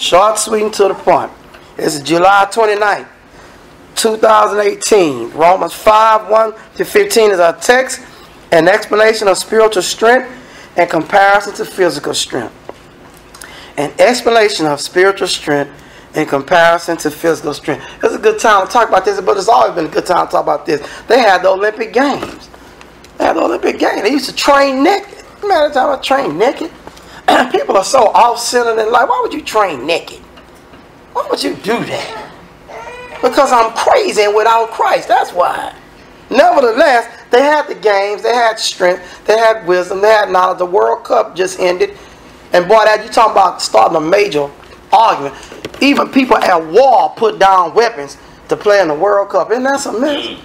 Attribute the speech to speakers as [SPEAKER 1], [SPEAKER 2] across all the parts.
[SPEAKER 1] Short, sweet, and to the point. It's July 29th, 2018. Romans 5:1-15 is our text. An explanation of spiritual strength in comparison to physical strength. An explanation of spiritual strength in comparison to physical strength. It's a good time to talk about this, but it's always been a good time to talk about this. They had the Olympic Games. They used to train naked. Man, that's how I train naked. People are so off-centered in life. Why would you train naked? Why would you do that? Because I'm crazy and without Christ. That's why. Nevertheless, they had the games. They had strength. They had wisdom. They had knowledge. The World Cup just ended. And boy, that you talking about starting a major argument. Even people at war put down weapons to play in the World Cup. Isn't that some mess?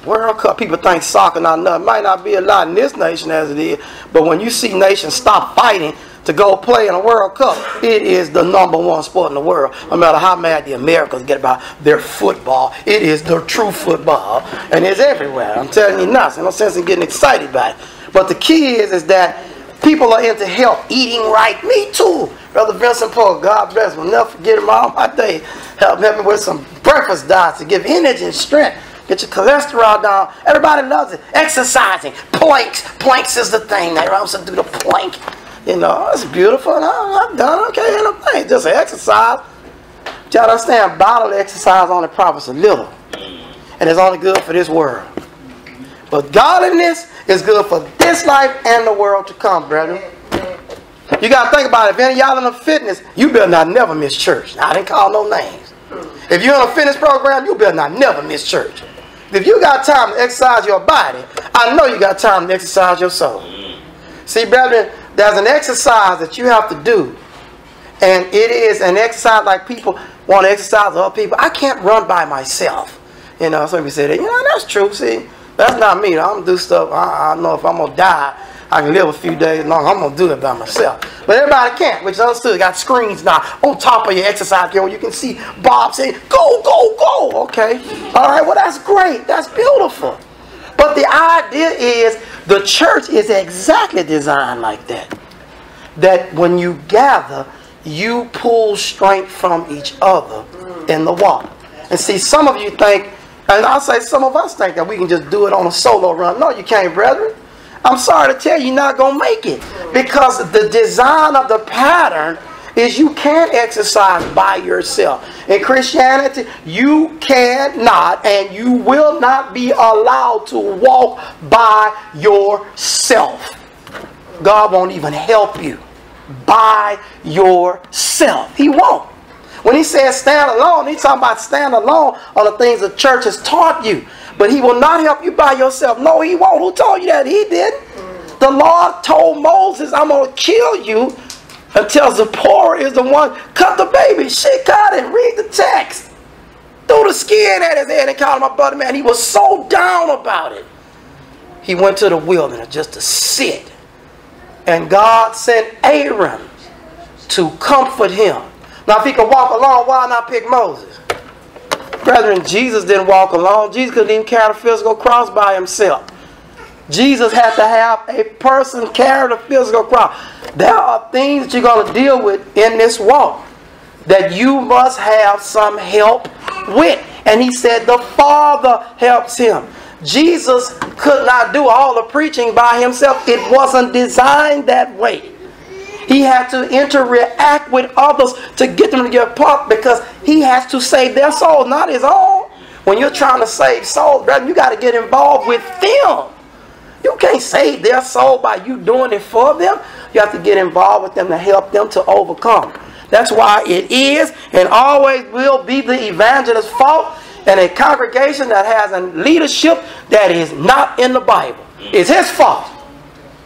[SPEAKER 1] World Cup, people think soccer not enough. It might not be a lot in this nation as it is, but when you see nations stop fighting to go play in a World Cup, it is the #1 sport in the world. No matter how mad the Americans get about their football, it is the true football, and it's everywhere. I'm telling you now, there's no sense in getting excited about it. But the key is that people are into health, eating right. Me too. Brother Vincent Paul, God bless him. I'll never forget him all my days. Help me with some breakfast diets to give energy and strength. Get your cholesterol down. Everybody loves it. Exercising. Planks. Planks is the thing. They also do the plank. You know, it's beautiful. I've done okay in a plank. Just exercise. But y'all understand, bodily exercise only profits a little. And it's only good for this world. But godliness is good for this life and the world to come, brethren. You got to think about it. If any of y'all in a fitness, you better not never miss church. Now, I didn't call no names. If you're in a fitness program, you better not never miss church. If you got time to exercise your body, I know you got time to exercise your soul. See, brethren, there's an exercise that you have to do. And it is an exercise like people want to exercise with other people. I can't run by myself. You know, some people say that. You know, that's true. See, that's not me. I'm going to do stuff. I know if I'm going to die, I can live a few days long. I'm going to do it by myself. But everybody can't, which is understood. Got screens now on top of your exercise gear. You can see Bob saying, go, go, go. Okay. All right. Well, that's great. That's beautiful. But the idea is the church is exactly designed like that. That when you gather, you pull strength from each other in the walk. And see, some of you think, and I'll say some of us think that we can just do it on a solo run. No, you can't, brethren. I'm sorry to tell you, you're not going to make it. Because the design of the pattern is you can't exercise by yourself. In Christianity, you cannot and you will not be allowed to walk by yourself. God won't even help you by yourself. He won't. When he says stand alone, he's talking about stand alone on the things the church has taught you. But he will not help you by yourself. No, he won't. Who told you that? He did. The Lord told Moses, I'm going to kill you until Zipporah is the one. Cut the baby. She cut it. Read the text. Threw the skin at his head and called him a brother man. He was so down about it. He went to the wilderness just to sit. And God sent Aaron to comfort him. Now, if he could walk alone, why not pick Moses? Brethren, Jesus didn't walk alone. Jesus couldn't even carry the physical cross by himself. Jesus had to have a person carry the physical cross. There are things that you're going to deal with in this walk that you must have some help with. And he said the Father helps him. Jesus could not do all the preaching by himself. It wasn't designed that way. He had to interact with others to get them to get pumped because he has to save their soul, not his own. When you're trying to save souls, brother, you got to get involved with them. You can't save their soul by you doing it for them. You have to get involved with them to help them to overcome. That's why it is and always will be the evangelist's fault and a congregation that has a leadership that is not in the Bible. It's his fault.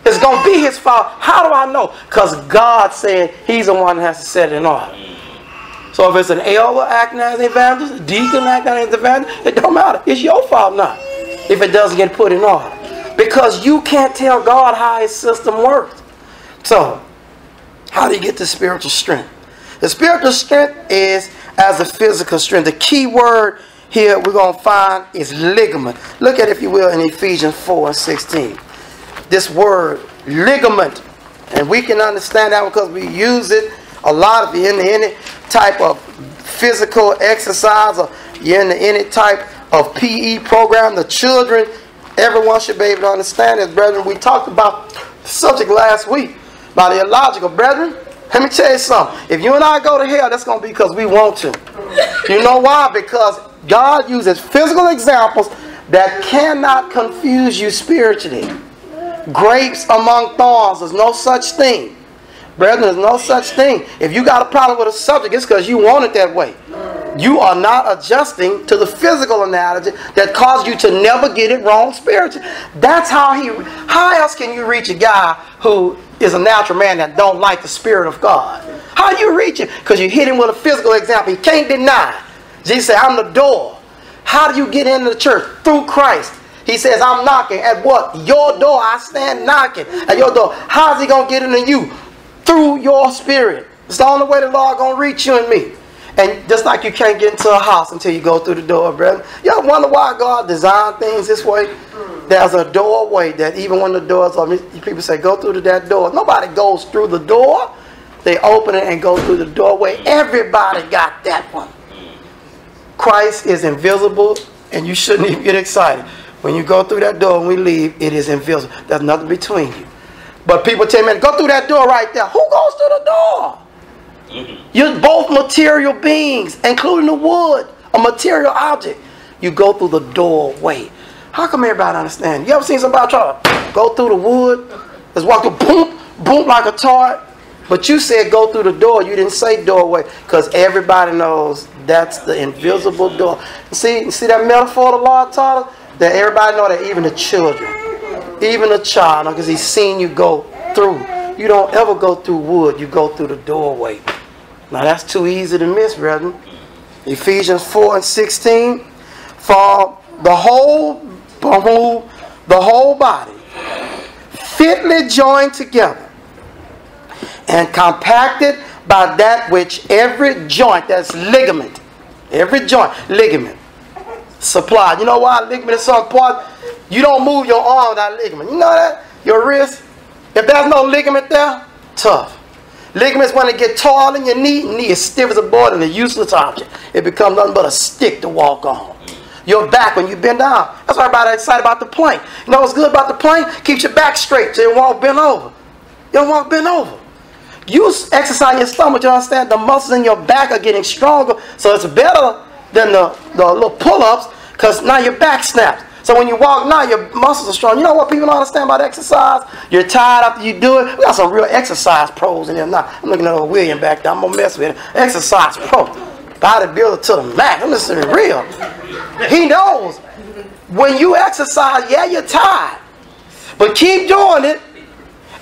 [SPEAKER 1] It's going to be his fault. How do I know? Because God said he's the one that has to set it in order. So if it's an elder acting as an evangelist, a deacon acting as an evangelist, it don't matter. It's your fault now if it doesn't get put in order. Because you can't tell God how his system works. So, how do you get the spiritual strength? The spiritual strength is as the physical strength. The key word here we're going to find is ligament. Look at it, if you will, in Ephesians 4:16. This word, ligament. And we can understand that because we use it A lot of you into any type of physical exercise, or you're into any type of PE program, the children, everyone should be able to understand this, brethren. We talked about the subject last week, about the illogical. Brethren, let me tell you something. If you and I go to hell, that's going to be because we want to. You know why? Because God uses physical examples that cannot confuse you spiritually. Grapes among thorns, there's no such thing. Brethren, there's no such thing. If you got a problem with a subject, it's because you want it that way. You are not adjusting to the physical analogy that caused you to never get it wrong spiritually. That's how else can you reach a guy who is a natural man that don't like the Spirit of God? How do you reach it? Because you hit him with a physical example. He can't deny. Jesus said, I'm the door. How do you get into the church? Through Christ. He says, I'm knocking at what? Your door. I stand knocking at your door. How's he going to get into you? Through your spirit. It's the only way the Lord going to reach you and me. And just like you can't get into a house until you go through the door, brother. Y'all wonder why God designed things this way? There's a doorway that even when the doors are, people say, go through to that door. Nobody goes through the door. They open it and go through the doorway. Everybody got that one. Christ is invisible, and you shouldn't even get excited. When you go through that door and we leave, it is invisible. There's nothing between you. But people tell me, go through that door right there. Who goes through the door? You're both material beings, including the wood, a material object. You go through the doorway. How come everybody understand? You ever seen somebody try to go through the wood? Just walk through, boom, boom like a toy. But you said go through the door. You didn't say doorway, because everybody knows that's the invisible door. See that metaphor the Lord taught us? That everybody know that even the children, even a child, because he's seen you go through. You don't ever go through wood. You go through the doorway. Now that's too easy to miss, brethren. Ephesians 4:16. For the whole body, fitly joined together and compacted by that which every joint, that's ligament, every joint, ligament, supplied. You know why ligament is so important? You don't move your arm without ligament. You know that? Your wrist. If there's no ligament there, tough. Ligaments, when they get tall in your knee is stiff as a board and a useless object. It becomes nothing but a stick to walk on. Your back, when you bend down. That's why everybody's excited about the plank. You know what's good about the plank? Keeps your back straight so you won't bend over. You don't want to bend over. You exercise your stomach, you understand the muscles in your back are getting stronger, so it's better than the little pull-ups, because now your back snaps. So when you walk now, your muscles are strong. You know what people don't understand about exercise? You're tired after you do it. We got some real exercise pros in there now. I'm looking at old William back there. I'm going to mess with him. Exercise pro. Bodybuilder to the max. I'm listening real. He knows. When you exercise, yeah, you're tired. But keep doing it.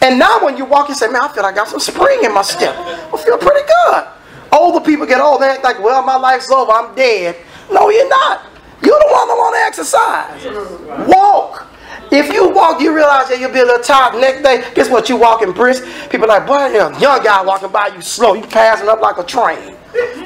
[SPEAKER 1] And now when you walk, you say, man, I feel like I got some spring in my step. I feel pretty good. Older people get old. They act like, well, my life's over. I'm dead. No, you're not. You're the one that want to exercise. Walk. If you walk, you realize that you'll be a little tired the next day. Guess what? You walking brisk. People are like, boy, you're a young guy walking by you slow. You passing up like a train.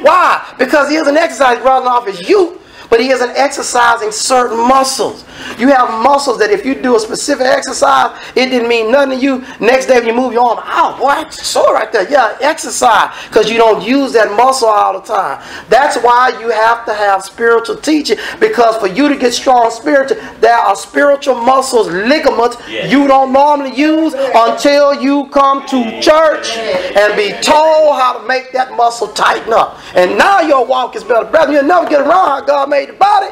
[SPEAKER 1] Why? Because he isn't exercising running off his youth, but he isn't exercising certain muscles. You have muscles that if you do a specific exercise, it didn't mean nothing to you. Next day when you move your arm, oh boy, it's sore right there. Yeah, exercise, because you don't use that muscle all the time. That's why you have to have spiritual teaching, because for you to get strong spiritually, there are spiritual muscles, ligaments you don't normally use until you come to church and be told how to make that muscle tighten up. And now your walk is better. Brother, you'll never get around how God made the body.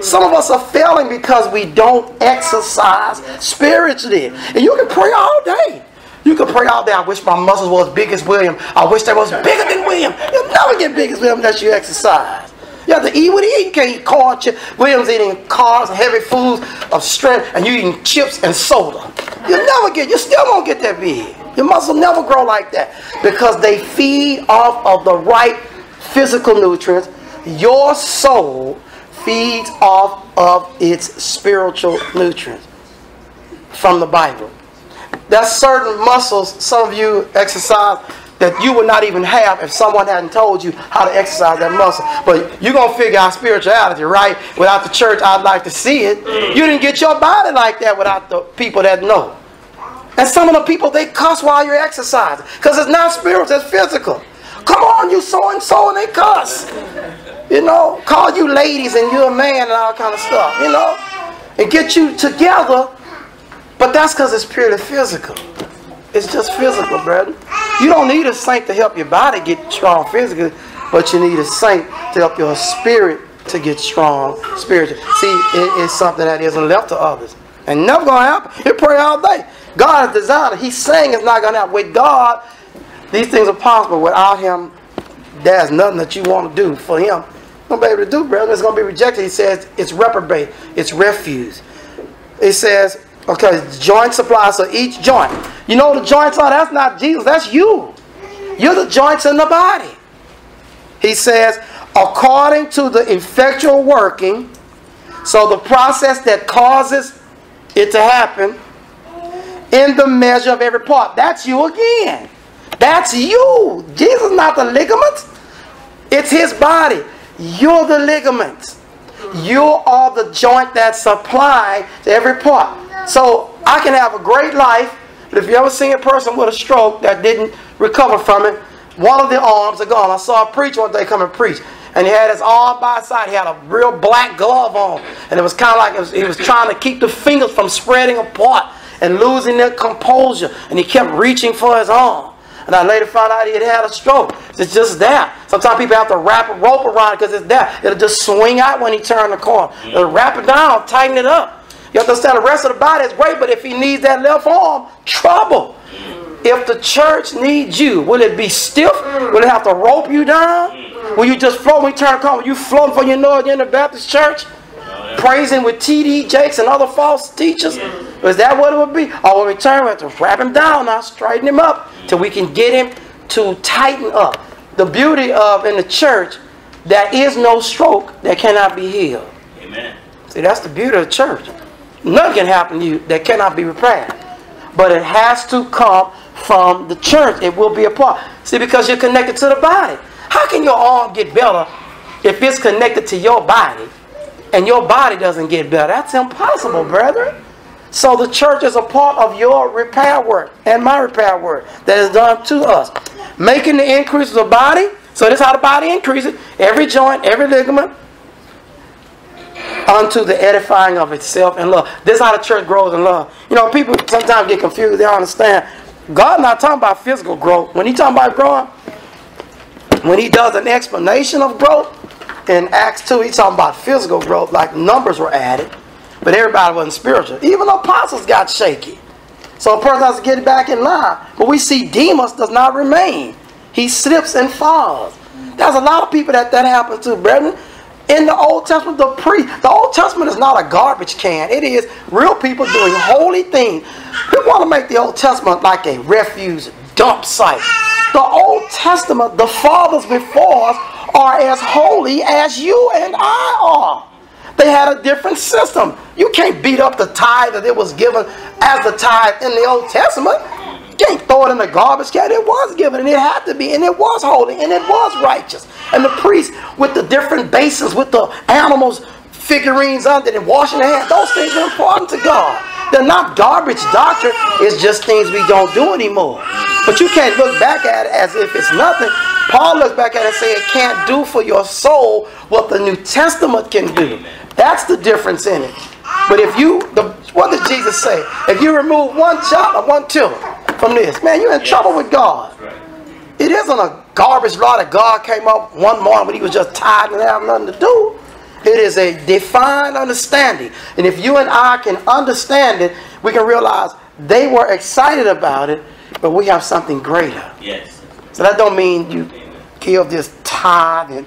[SPEAKER 1] Some of us are failing because we don't exercise spiritually. And you can pray all day. You can pray all day. I wish my muscles were as big as William. I wish they was bigger than William. You'll never get big as William unless you exercise. You have to eat what he eat. You can't eat corn chips. William's eating carbs and heavy foods of strength, and you eating chips and soda. You still won't get that big. Your muscles never grow like that because they feed off of the right physical nutrients. Your soul feeds off of its spiritual nutrients from the Bible. There's certain muscles some of you exercise that you would not even have if someone hadn't told you how to exercise that muscle. But you're going to figure out spirituality, right? Without the church, I'd like to see it. You didn't get your body like that without the people that know. And some of the people, they cuss while you're exercising because it's not spiritual, it's physical. Come on, you so-and-so, and they cuss. You know, call you ladies and you're a man and all kind of stuff, you know. And get you together. But that's because it's purely physical. It's just physical, brother. You don't need a saint to help your body get strong physically, but you need a saint to help your spirit to get strong spiritually. See, it's something that isn't left to others. And never going to happen. You pray all day. God has designed it. He's saying it's not going to happen. With God, these things are possible. Without Him, there's nothing that you want to do for Him. You're going to be able to do, brother. It's going to be rejected. He says it's reprobate. It's refuse. It says, okay, joint supply. So each joint. You know what the joints are? That's not Jesus. That's you. You're the joints in the body. He says, according to the effectual working, so the process that causes it to happen, in the measure of every part. That's you again. That's you. Jesus is not the ligaments. It's His body. You're the ligaments. You are the joint that supply to every part. So I can have a great life, but if you ever seen a person with a stroke that didn't recover from it, one of the arms are gone. I saw a preacher one day come and preach, and he had his arm by his side. He had a real black glove on, and it was kind of like he was trying to keep the fingers from spreading apart and losing their composure, and he kept reaching for his arm. And I later found out he had a stroke. It's just that. Sometimes people have to wrap a rope around it because it's there. It'll just swing out when he turns the corner. It'll wrap it down, tighten it up. You have to understand the rest of the body is great, but if he needs that left arm, trouble. If the church needs you, will it be stiff? Will it have to rope you down? Will you just float when you turn the corner? Will you floating for your Lord in the Baptist church? Praising with T.D. Jakes and other false teachers? Is that what it would be? Or when we turn, we have to wrap him down now, straighten him up till we can get him to tighten up. The beauty of in the church, there is no stroke that cannot be healed. Amen. See, that's the beauty of the church. Nothing can happen to you that cannot be repaired. But it has to come from the church. It will be a part. See, because you're connected to the body. How can your arm get better if it's connected to your body and your body doesn't get better? That's impossible, brethren. So the church is a part of your repair work and my repair work that is done to us. Making the increase of the body. So this is how the body increases. Every joint, every ligament, unto the edifying of itself in love. This is how the church grows in love. You know, people sometimes get confused. They don't understand. God not talking about physical growth. When He talking about growing, when He does an explanation of growth in Acts 2, He's talking about physical growth, like numbers were added. But everybody wasn't spiritual. Even the apostles got shaky. So a person has to get back in line. But we see Demas does not remain. He slips and falls. There's a lot of people that happens to, brethren. In the Old Testament, the Old Testament is not a garbage can. It is real people doing holy things. People want to make the Old Testament like a refuse dump site. The Old Testament, the fathers before us, are as holy as you and I are. They had a different system. You can't beat up the tithe that it was given as the tithe in the Old Testament. You can't throw it in the garbage can. It was given, and it had to be, and it was holy, and it was righteous. And the priests with the different basins, with the animals, figurines under it, and washing their hands, those things are important to God. They're not garbage doctrine. It's just things we don't do anymore. But you can't look back at it as if it's nothing. Paul looks back at it and says it can't do for your soul what the New Testament can do. That's the difference in it. But if you, what did Jesus say? If you remove one jot or one tittle from this, man, you're in trouble with God. It isn't a garbage law that God came up one morning when He was just tired and have nothing to do. It is a defined understanding. And if you and I can understand it, we can realize they were excited about it, but we have something greater. Yes. So that don't mean you give this tithe and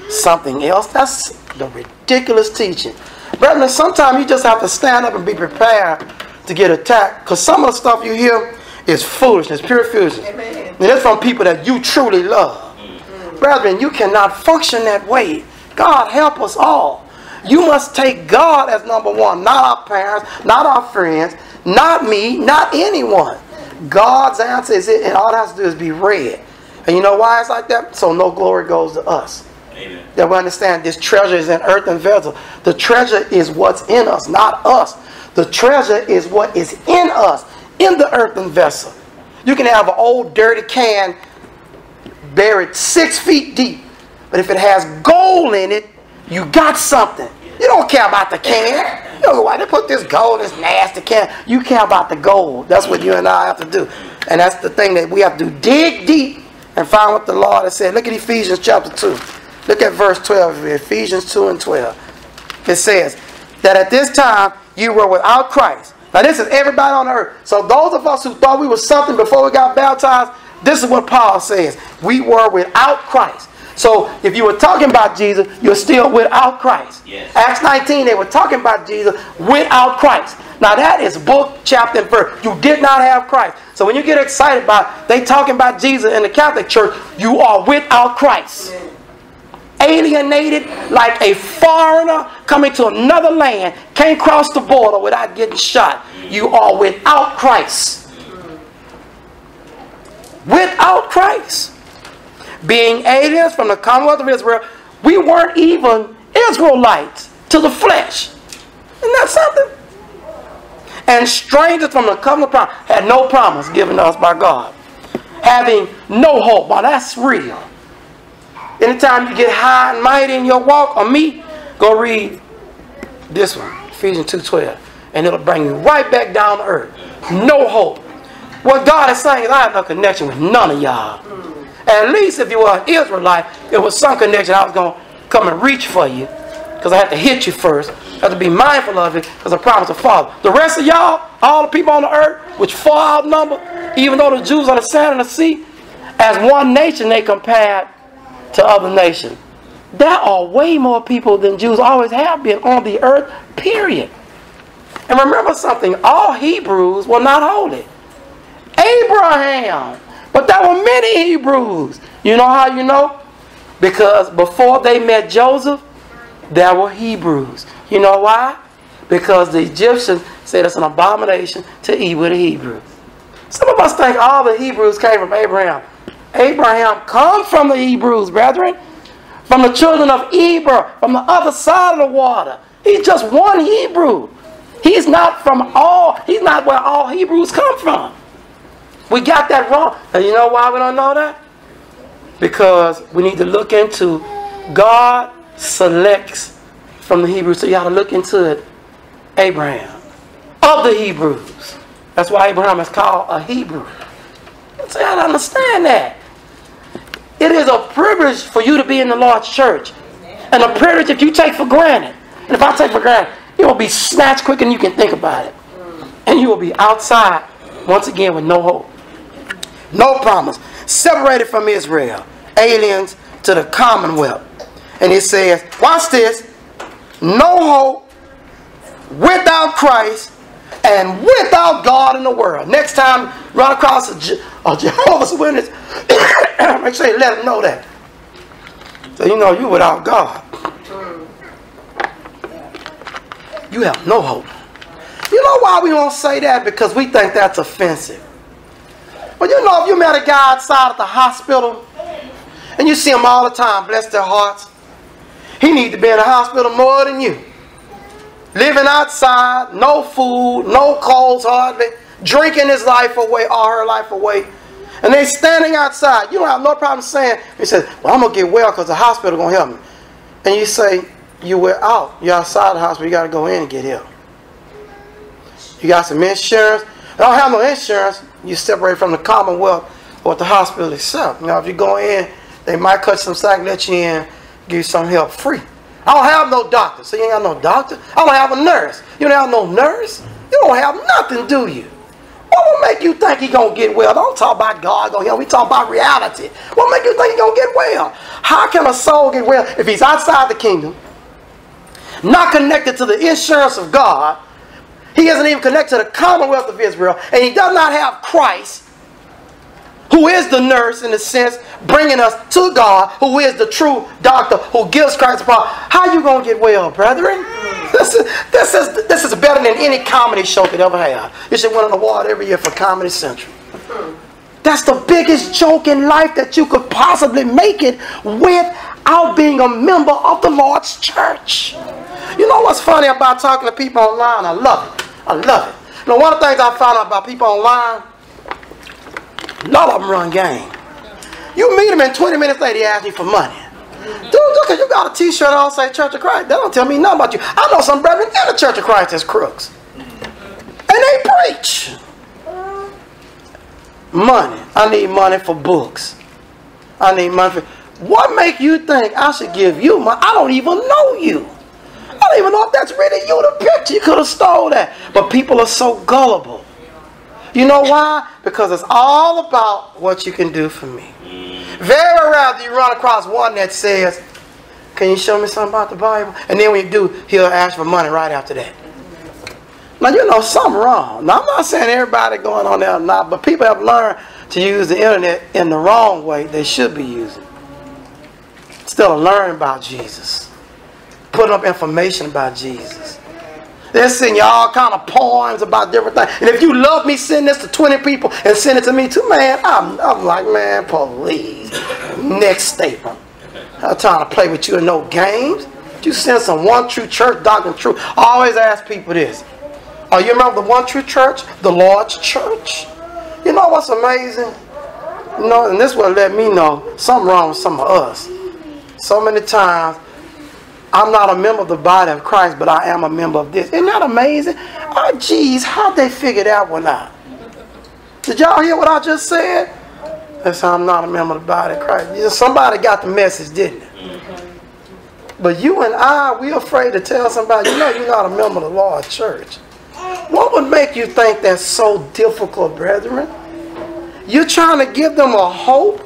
[SPEAKER 1] something else. That's the ridiculous teaching. Brethren, sometimes you just have to stand up and be prepared to get attacked. Because some of the stuff you hear is foolishness, pure foolishness. Amen. And it's from people that you truly love. Brethren, you cannot function that way. God help us all. You must take God as number one. Not our parents, not our friends, not me, not anyone. God's answer is it, and all it has to do is be read. And you know why it's like that? So no glory goes to us. Amen. That we understand this treasure is in earthen vessel. The treasure is what's in us, not us. The treasure is what is in us, in the earthen vessel. You can have an old dirty can buried 6 feet deep. But if it has gold in it, you got something. You don't care about the can. You don't know why they put this gold in this nasty can. You care about the gold. That's what you and I have to do. And that's the thing that we have to do. Dig deep and find what the Lord has said. Look at Ephesians chapter 2. Look at verse 12. Ephesians 2 and 12. It says that at this time you were without Christ. Now this is everybody on earth. So those of us who thought we were something before we got baptized, this is what Paul says. We were without Christ. So if you were talking about Jesus, you're still without Christ. Yes. Acts 19, they were talking about Jesus without Christ. Now that is book, chapter, and verse. You did not have Christ. So when you get excited about they talking about Jesus in the Catholic Church, you are without Christ. Yes. Alienated like a foreigner coming to another land, can't cross the border without getting shot. You are without Christ. Without Christ. Being aliens from the Commonwealth of Israel, we weren't even Israelites to the flesh. Isn't that something? And strangers from the covenant promise, had no promise given us by God. Having no hope. Now that's real. Anytime you get high and mighty in your walk, or me, go read this one, Ephesians 2:12. And it'll bring you right back down to earth. No hope. What God is saying is I have no connection with none of y'all. At least if you were an Israelite, there was some connection. I was going to come and reach for you because I had to hit you first. I had to be mindful of it because I promised to follow. The rest of y'all, all the people on the earth, which far outnumber, even though the Jews are the sand and the sea, as one nation they compared to other nations. There are way more people than Jews always have been on the earth, period. And remember something, all Hebrews were not holy. Abraham. But there were many Hebrews. You know how you know? Because before they met Joseph, there were Hebrews. You know why? Because the Egyptians said it's an abomination to eat with a Hebrew. Some of us think all the Hebrews came from Abraham. Abraham comes from the Hebrews, brethren. From the children of Eber, from the other side of the water. He's just one Hebrew. He's not where all Hebrews come from. We got that wrong. And you know why we don't know that? Because we need to look into God selects from the Hebrews. So you got to look into it. Abraham. Of the Hebrews. That's why Abraham is called a Hebrew. So you got to understand that. It is a privilege for you to be in the Lord's church. And a privilege if you take for granted. And if I take for granted, it will be snatched quicker than you can think about it. And you will be outside once again with no hope. No promise. Separated from Israel. Aliens to the Commonwealth. And it says, watch this. No hope, without Christ, and without God in the world. Next time, run across a Jehovah's Witness, make sure you let them know that. So you know you without God. You have no hope. You know why we don't say that? Because we think that's offensive. But you know, if you met a guy outside at the hospital and you see him all the time, bless their hearts, he needs to be in the hospital more than you. Living outside, no food, no clothes hardly, drinking his life away or her life away. And they standing outside. You don't have no problem saying, he says, well, I'm going to get well because the hospital going to help me. And you say, you were out. You're outside the hospital. You got to go in and get help. You got some insurance. I don't have no insurance. You separate from the Commonwealth or the hospital itself. You know, if you go in, they might cut some slack, let you in, give you some help free. I don't have no doctor. So you ain't got no doctor. I don't have a nurse. You don't have no nurse. You don't have nothing, do you? What will make you think he's going to get well? Don't talk about God going to help. We talk about reality. What will make you think he's going to get well? How can a soul get well if he's outside the kingdom, not connected to the insurance of God? He isn't even connected to the Commonwealth of Israel, and he does not have Christ, who is the nurse in a sense, bringing us to God, who is the true doctor, who gives Christ the power. How you going to get well, brethren? This is better than any comedy show could ever have. You should win an award every year for Comedy Central. That's the biggest joke in life that you could possibly make it without being a member of the Lord's church. You know what's funny about talking to people online? I love it. I love it. You know, one of the things I found out about people online, a lot of them run game. You meet him and 20 minutes later he asks you for money. Dude, look at you got a t-shirt on say Church of Christ. That don't tell me nothing about you. I know some brethren in the Church of Christ that's crooks. And they preach. Money. I need money for books. I need money for... What make you think I should give you money? I don't even know you. I don't even know if that's really you, the picture. You could have stole that. But people are so gullible. You know why? Because it's all about what you can do for me. Very rarely you run across one that says, can you show me something about the Bible? And then when you do, he'll ask for money right after that. Now, you know, something wrong. Now, I'm not saying everybody going on there or not, but people have learned to use the internet in the wrong way they should be using. Instead of learning about Jesus. Putting up information about Jesus. They're sending you all kind of poems about different things. And if you love me, send this to 20 people and send it to me too, man. I'm like, man, please. Next statement. I'm trying to play with you in no games. You send some one true church, doctrine true. I always ask people this. Oh, you remember the one true church? The Lord's church? You know what's amazing? You know, and this will let me know something wrong with some of us. So many times, I'm not a member of the body of Christ, but I am a member of this. Isn't that amazing? Oh, geez, how'd they figure that one out? Did y'all hear what I just said? They said, I'm not a member of the body of Christ. Somebody got the message, didn't it? But you and I, we're afraid to tell somebody, you know you're not a member of the Lord's church. What would make you think that's so difficult, brethren? You're trying to give them a hope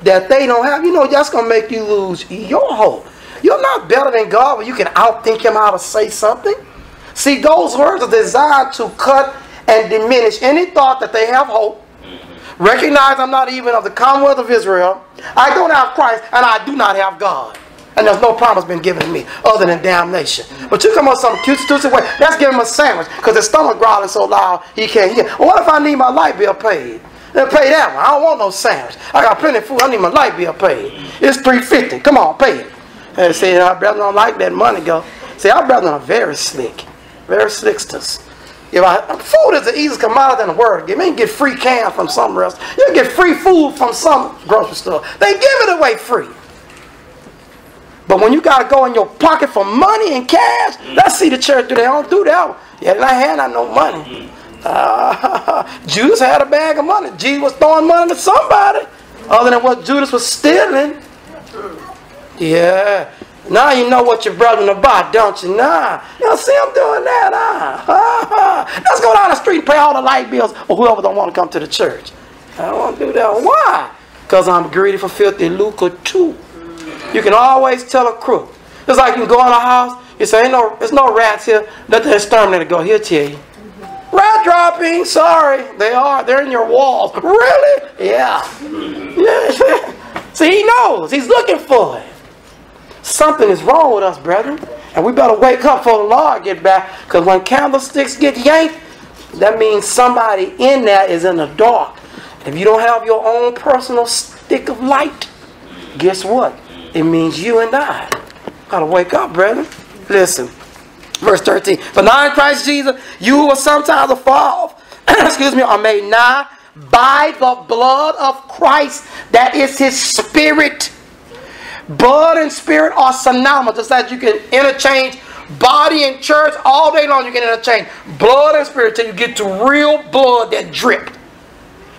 [SPEAKER 1] that they don't have. You know, that's going to make you lose your hope. You're not better than God when you can outthink him how to say something. See, those words are designed to cut and diminish any thought that they have hope. Recognize I'm not even of the Commonwealth of Israel. I don't have Christ, and I do not have God. And there's no promise been given to me other than damnation. But you come up with some cute, stupid way. Let's give him a sandwich because his stomach growling so loud he can't hear. Well, what if I need my light bill paid? Then pay that one. I don't want no sandwich. I got plenty of food. I need my light bill paid. It's $3.50. Come on, pay it. And say, our brethren don't like that money, go. See, our brethren are very slick. Very slicksters. Food is the easiest commodity in the world. You can get free cans from somewhere else. You can get free food from some grocery store. They give it away free. But when you got to go in your pocket for money and cash, let's see the church do. They don't do that. Yeah, they had not no money. Judas had a bag of money. Jesus was throwing money to somebody other than what Judas was stealing. Yeah. Now you know what your brother about, don't you? Nah. You don't see him doing that. Let's go down the street and pay all the light bills or whoever don't want to come to the church. I don't want to do that. Why? Because I'm greedy for filthy lucre too. You can always tell a crook. It's like you can go in a house, you say, there's no rats here. Let the exterminator go. He'll tell you. Rat dropping, sorry. They're in your walls. Really? Yeah. See, he knows. He's looking for it. Something is wrong with us, brethren. And we better wake up before the Lord get back. Because when candlesticks get yanked, that means somebody in there is in the dark. If you don't have your own personal stick of light, guess what? It means you and I gotta wake up, brethren. Listen, verse 13. For now in Christ Jesus, you who were sometimes afar off, are made nigh by the blood of Christ. That is his spirit. Blood and spirit are synonymous. Just as you can interchange body and church all day long, you can interchange blood and spirit till you get to real blood that dripped.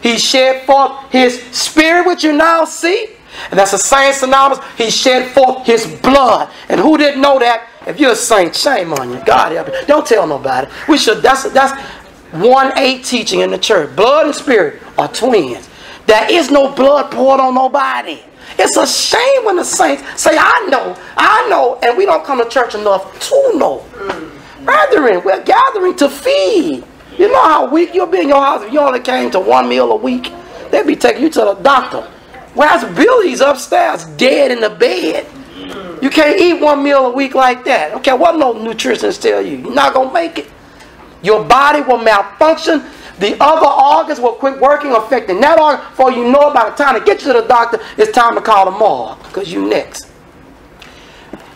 [SPEAKER 1] He shed forth his spirit, which you now see. And that's the same synonymous. He shed forth his blood. And who didn't know that? If you're a saint, shame on you. God help you. Don't tell nobody. We should. That's 1A teaching in the church. Blood and spirit are twins. There is no blood poured on nobody. It's a shame when the saints say, I know, and we don't come to church enough to know. Brethren, we're gathering to feed. You know how weak you'll be in your house if you only came to one meal a week? They'd be taking you to the doctor. Whereas Billy's upstairs dead in the bed. You can't eat one meal a week like that. Okay, what no nutritionists tell you? You're not going to make it. Your body will malfunction. The other organs will quit working, affecting that organ. Before you know it, by the time to get you to the doctor, it's time to call the morgue. Because you next.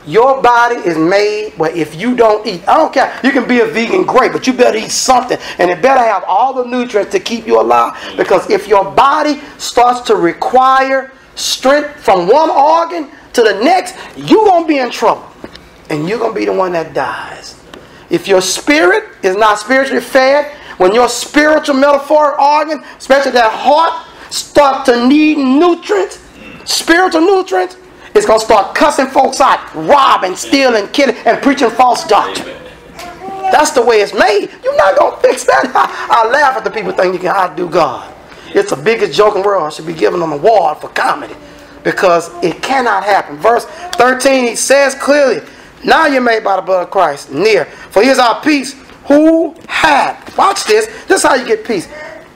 [SPEAKER 1] Your body is made where if you don't eat, I don't care, you can be a vegan, great, but you better eat something. And it better have all the nutrients to keep you alive. Because if your body starts to require strength from one organ to the next, you're going to be in trouble. And you're going to be the one that dies. If your spirit is not spiritually fed, when your spiritual metaphoric organ, especially that heart, start to need nutrients, spiritual nutrients, it's going to start cussing folks out, robbing, stealing, killing, and preaching false doctrine. That's the way it's made. You're not going to fix that. I laugh at the people think you can outdo God. It's the biggest joke in the world. I should be given an award for comedy. Because it cannot happen. Verse 13, he says clearly, now you're made by the blood of Christ, near. For he is our peace, who had, watch this, this is how you get peace,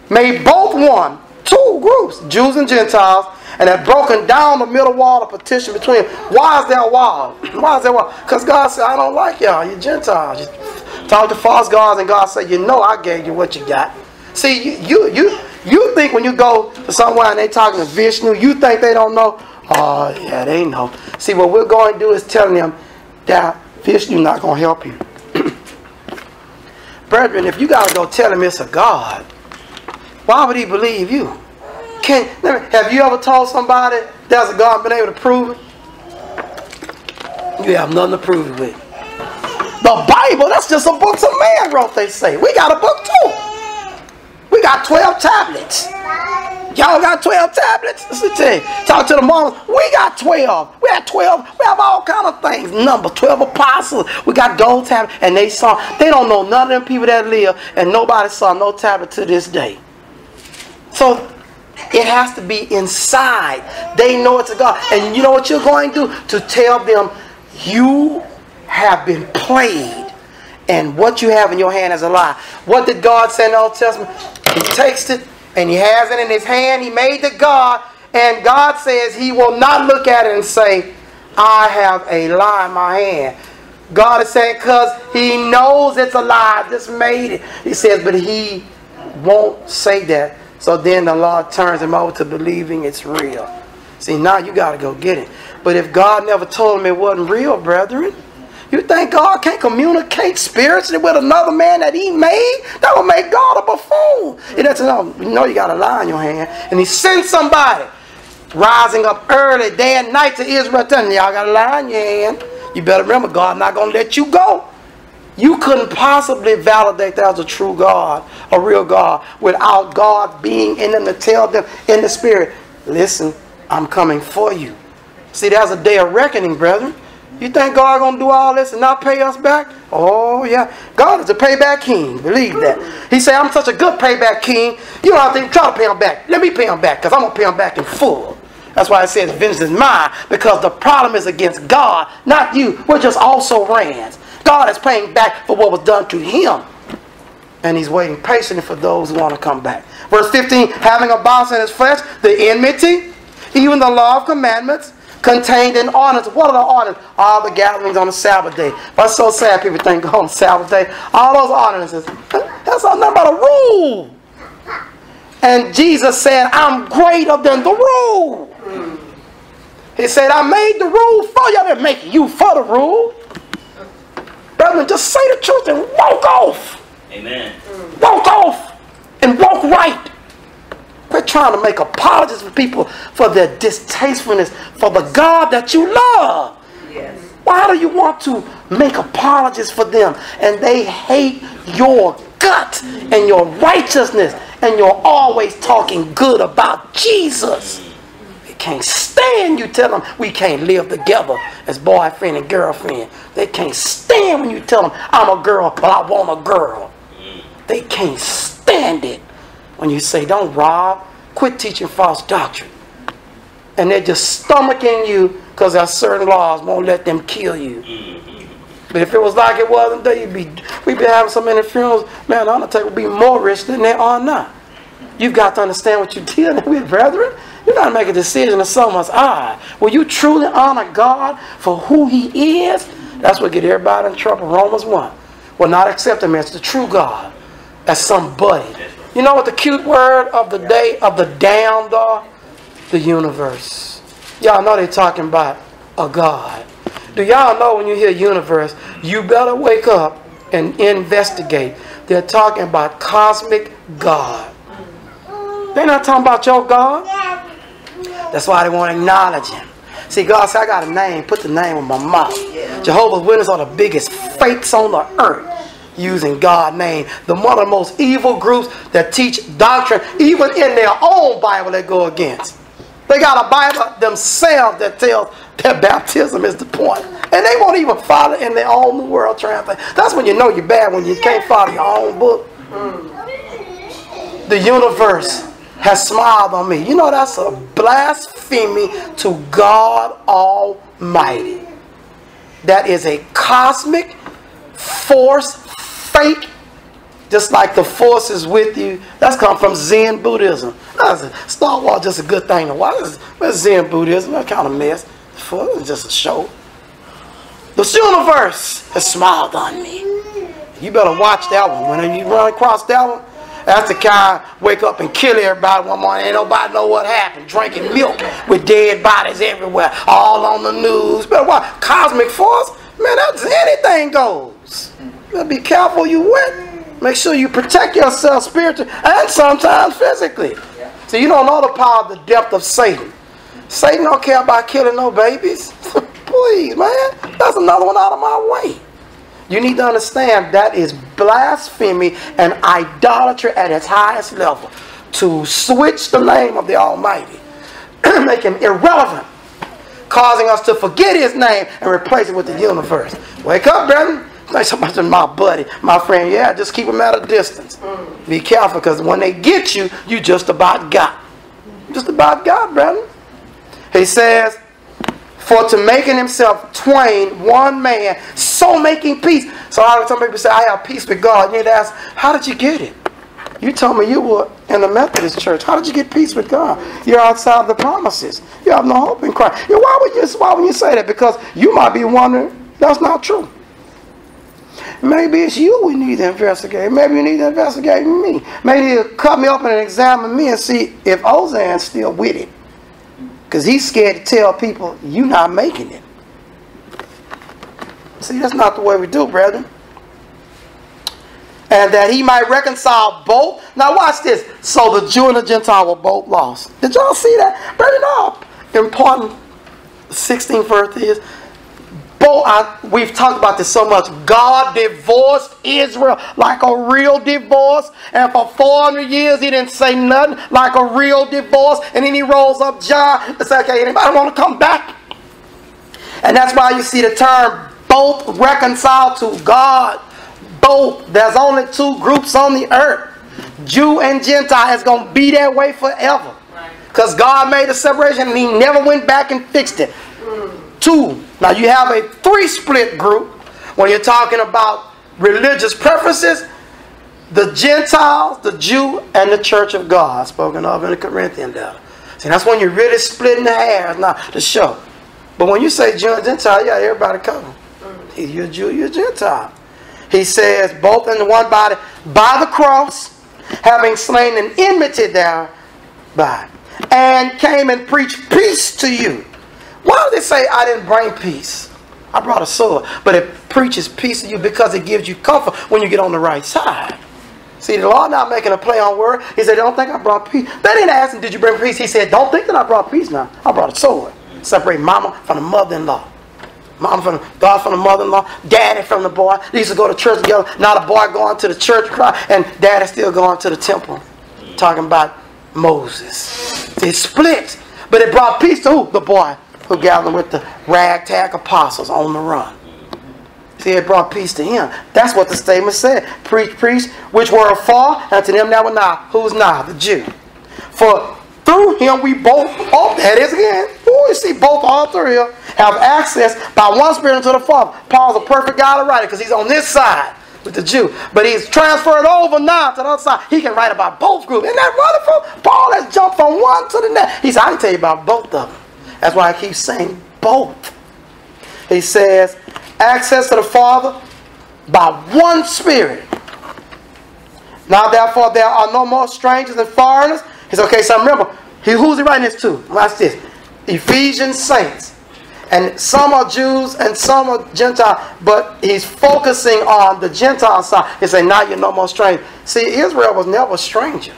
[SPEAKER 1] made both one, two groups, Jews and Gentiles, and have broken down the middle wall of partition between them. Why is there a wall? Why is there a wall? Because God said, I don't like y'all, you Gentiles. You talk to false gods, and God said, you know I gave you what you got. See, you think when you go to somewhere and they talking to Vishnu, you think they don't know? Oh, yeah, they know. See, what we're going to do is telling them that Vishnu not going to help you. Brethren, if you got to go tell him it's a God, why would he believe you? Have you ever told somebody there's a God and been able to prove it? You have nothing to prove it with. The Bible, that's just a book some man wrote, they say. We got a book too. We got 12 tablets. Y'all got 12 tablets? Listen, talk to the moms. We got 12. We have 12. We have all kind of things. Number 12 apostles. We got gold tablets. And they don't know none of them people that live. And nobody saw no tablet to this day. So it has to be inside. They know it's a God. And you know what you're going to do? To tell them you have been played. And what you have in your hand is a lie. What did God say in the Old Testament? He takes it and he has it in his hand. He made the God. And God says he will not look at it and say, I have a lie in my hand. God is saying because he knows it's a lie. I just made it. He says, but he won't say that. So then the Lord turns him over to believing it's real. See, now you got to go get it. But if God never told him it wasn't real, brethren, you think God can't communicate spiritually with another man that he made? That would make God a buffoon. He doesn't know. You know you got a lie in your hand. And he sends somebody rising up early, day and night to Israel, telling y'all got a lie in your hand. You better remember, God not going to let you go. You couldn't possibly validate that as a true God, a real God, without God being in them to tell them in the spirit, listen, I'm coming for you. See, there's a day of reckoning, brethren. You think God going to do all this and not pay us back? Oh, yeah. God is a payback king. Believe that. He said, I'm such a good payback king. You don't have to try to pay him back. Let me pay him back because I'm going to pay him back in full. That's why it says vengeance is mine, because the problem is against God, not you. We're just also rans. God is paying back for what was done to him. And he's waiting patiently for those who want to come back. Verse 15, having abolished in his flesh the enmity, even the law of commandments, contained in ordinance. What are the ordinances? All the gatherings on the Sabbath day. That's so sad people think go on Sabbath day. All those ordinances. That's nothing but a rule. And Jesus said, I'm greater than the rule. He said, I made the rule for you. I didn't make you for the rule. Brethren, just say the truth and walk off.
[SPEAKER 2] Amen.
[SPEAKER 1] Walk off and walk right. Quit trying to make apologies for people for their distastefulness for the God that you love.
[SPEAKER 3] Yes.
[SPEAKER 1] Why do you want to make apologies for them and they hate your guts and your righteousness and you're always talking good about Jesus? They can't stand you tell them we can't live together as boyfriend and girlfriend. They can't stand when you tell them I'm a girl but I want a girl. They can't stand it when you say don't rob, quit teaching false doctrine. And they're just stomaching you because there are certain laws won't let them kill you. But if it was like it wasn't there, we'd be having so many funerals, man, the undertaker would be more rich than they are now. You've got to understand what you're dealing with, brethren. You got to make a decision of someone's eye. Will you truly honor God for who he is? That's what get everybody in trouble. Romans 1. Will not accept him as the true God, as somebody. You know what the cute word of the day of the damned are? The universe. Y'all know they're talking about a God. Do y'all know when you hear universe, you better wake up and investigate. They're talking about cosmic God. They're not talking about your God. That's why they want to acknowledge him. See, God said, I got a name. Put the name on my mouth. Jehovah's Witnesses are the biggest fakes on the earth using God's name. One of the most evil groups that teach doctrine, even in their own Bible, they go against. They got a Bible themselves that tells that baptism is the point. And they won't even follow in their own world translation. That's when you know you're bad, when you can't follow your own book. The universe has smiled on me. You know that's a blasphemy to God Almighty. That is a cosmic force, fake, just like the force is with you. That's come from Zen Buddhism. Star Wars is just a good thing to watch. That's Zen Buddhism. That kind of mess. It's just a show. The universe has smiled on me. You better watch that one. When you run across that one, that's the kind wake up and kill everybody one morning. Ain't nobody know what happened. Drinking milk with dead bodies everywhere. All on the news. Better watch. Cosmic force, man, that's anything goes. You better be careful you went. Make sure you protect yourself spiritually and sometimes physically. So you don't know the power of the depth of Satan. Satan don't care about killing no babies. Please, man. That's another one out of my way. You need to understand that is blasphemy and idolatry at its highest level. To switch the name of the Almighty. Make him irrelevant. Causing us to forget his name and replace it with the universe. Wake up, brethren. Like somebody, my buddy, my friend. Yeah, just keep them at a distance. Be careful, because when they get you, you just about got. Just about got, brethren. He says, for to making himself twain, one man, so making peace. So some people say, I have peace with God. You need to ask, how did you get it? You told me you were in the Methodist church. How did you get peace with God? You're outside the promises. You have no hope in Christ. Why would you say that? Because you might be wondering, that's not true. Maybe it's you we need to investigate. Maybe you need to investigate me. Maybe you cut me up and examine me and see if Ozan's still with it. Because he's scared to tell people you're not making it. See, that's not the way we do, brethren. And that he might reconcile both. Now watch this. So the Jew and the Gentile were both lost. Did y'all see that? Brethren, how important the 16th verse is? We've talked about this so much. God divorced Israel like a real divorce. And for 400 years he didn't say nothing, like a real divorce. And then he rolls up John and says, okay, anybody want to come back? And that's why you see the term both reconciled to God. Both. There's only two groups on the earth. Jew and Gentile. Is going to be that way forever. Because God made a separation and he never went back and fixed it. Two. Now you have a three-split group when you're talking about religious preferences. The Gentiles, the Jew, and the Church of God, spoken of in the Corinthian letter. See, that's when you're really splitting the hairs, not the show. But when you say Jew and Gentile, yeah, everybody covered. You're a Jew, you're a Gentile. He says, both in the one body, by the cross, having slain an enmity thereby, and came and preached peace to you. Why does it say I didn't bring peace? I brought a sword. But it preaches peace to you because it gives you comfort when you get on the right side. See, the Lord not making a play on word. He said, don't think I brought peace. They didn't ask him, did you bring peace? He said, don't think that I brought peace now. I brought a sword. Separate mama from the mother-in-law. Mama from God from the mother-in-law. Daddy from the boy. They used to go to church together. Now the boy going to the church cry, and daddy still going to the temple. Talking about Moses. It split. But it brought peace to who? The boy who gathered with the ragtag apostles on the run. See, it brought peace to him. That's what the statement said. Preach, which were afar, and to them that were nigh. Who's nigh? The Jew. For through him we both, that is again, you see both all through here, have access by one Spirit unto the Father. Paul's a perfect guy to write it because he's on this side with the Jew. But he's transferred over now to the other side. He can write about both groups. Isn't that wonderful? Paul has jumped from one to the next. He said, I can tell you about both of them. That's why I keep saying both. He says, access to the Father by one Spirit. Now therefore there are no more strangers and foreigners. He said, okay, so remember, who's he writing this to? Watch this. Ephesian saints. And some are Jews and some are Gentiles. But he's focusing on the Gentile side. He said, now you're no more stranger. See, Israel was never a stranger.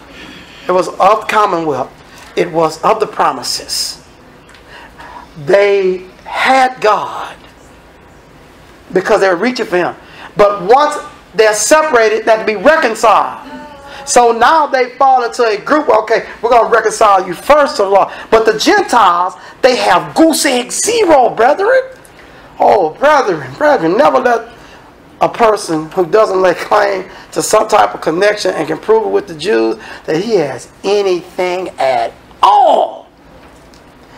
[SPEAKER 1] It was of the commonwealth. It was of the promises. they had God because they were reaching for Him. But once they're separated, they have to be reconciled. So now they fall into a group. Okay, we're going to reconcile you first to the Lord. But the Gentiles, they have goose egg zero, brethren. Oh, brethren, never let a person who doesn't lay claim to some type of connection and can prove it with the Jews that he has anything at all.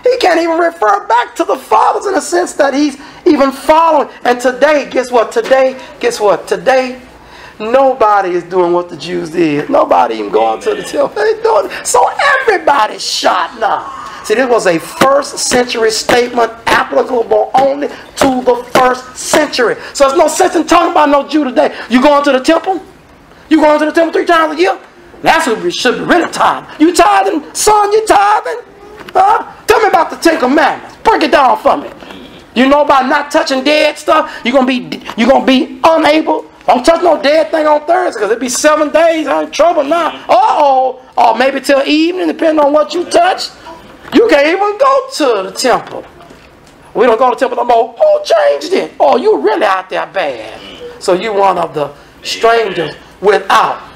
[SPEAKER 1] He can't even refer back to the fathers in the sense that he's even following. And today, guess what? Today, nobody is doing what the Jews did. Nobody even going to the temple. They doing it. So everybody's shot now. See, this was a first century statement applicable only to the first century. So there's no sense in talking about no Jew today. You going to the temple? You going to the temple 3 times a year? That's what we should be really tithing. You tithing? Son, you tithing? Huh? Tell me about the 10 Commandments. Break it down for me. You know about not touching dead stuff? You're gonna be unable. Don't touch no dead thing on Thursday because it'll be 7 days. I'm in trouble now. Or maybe till evening, depending on what you touch. You can't even go to the temple. We don't go to the temple no more. Who changed it? Oh, you really out there bad. So you one of the strangers without.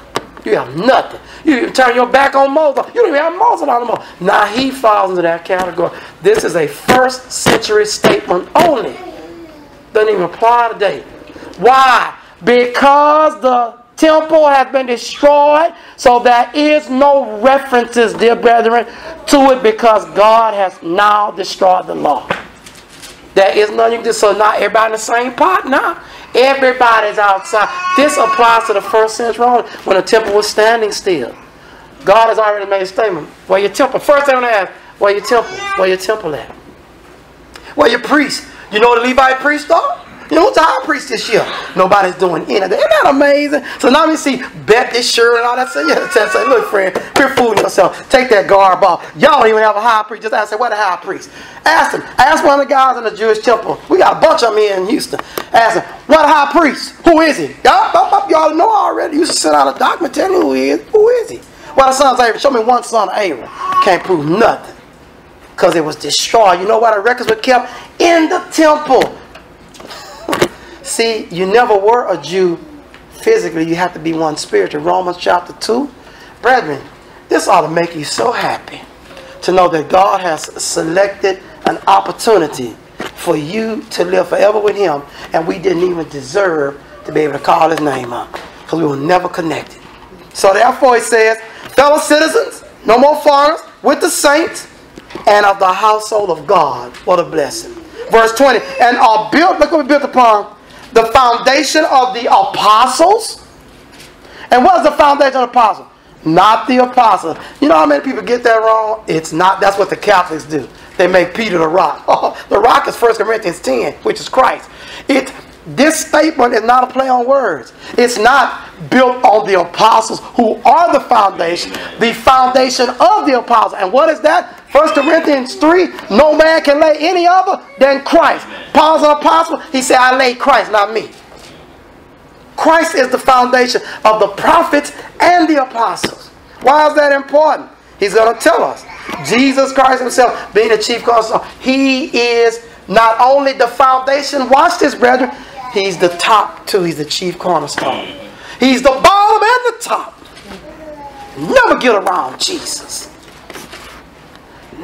[SPEAKER 1] You have nothing. You even turn your back on Moses. You don't even have Moses on no more. Now he falls into that category. This is a first century statement only. Doesn't even apply today. Why? Because the temple has been destroyed, so there is no references, dear brethren, to it because God has now destroyed the law. There is nothing you can do. So now everybody in the same pot now. Everybody's outside. This applies to the first century only, when the temple was standing still. God has already made a statement. Where your temple? First thing I'm going to ask, where your temple? Where your temple at? Where your priest? You know what the Levite priest are? You know who's the high priest this year? Nobody's doing anything. Isn't that amazing? So now we see bet this shirt and all that. Say, look, friend, quit fooling yourself. Take that garb off. Y'all don't even have a high priest. Just ask him, what a high priest? Ask him. Ask one of the guys in the Jewish temple. We got a bunch of them here in Houston. Ask him, what a high priest? Who is he? Y'all know already. You used to send out a document telling who he is. Who is he? Well, the sons of Aaron. Show me one son of Aaron. Can't prove nothing. Because it was destroyed. You know why the records were kept? In the temple. See, you never were a Jew physically. You have to be one spiritual. Romans chapter 2. Brethren, this ought to make you so happy to know that God has selected an opportunity for you to live forever with Him, and we didn't even deserve to be able to call His name up because we were never connected. So therefore, it says, fellow citizens, no more foreigners, with the saints and of the household of God. What a blessing. Verse 20, and are built, look what we built upon, the foundation of the apostles. And what is the foundation of the apostles? Not the apostles. You know how many people get that wrong? It's not. That's what the Catholics do. They make Peter the rock. Oh, the rock is 1 Corinthians 10, which is Christ. This statement is not a play on words. It's not built on the apostles who are the foundation of the apostles. And what is that? 1 Corinthians 3, no man can lay any other than Christ. Paul's an apostle. He said, I laid Christ, not me. Christ is the foundation of the prophets and the apostles. Why is that important? He's going to tell us. Jesus Christ himself being the chief cornerstone. He is not only the foundation, watch this, brethren, he's the top too. He's the chief cornerstone. He's the bottom and the top. Never get around Jesus.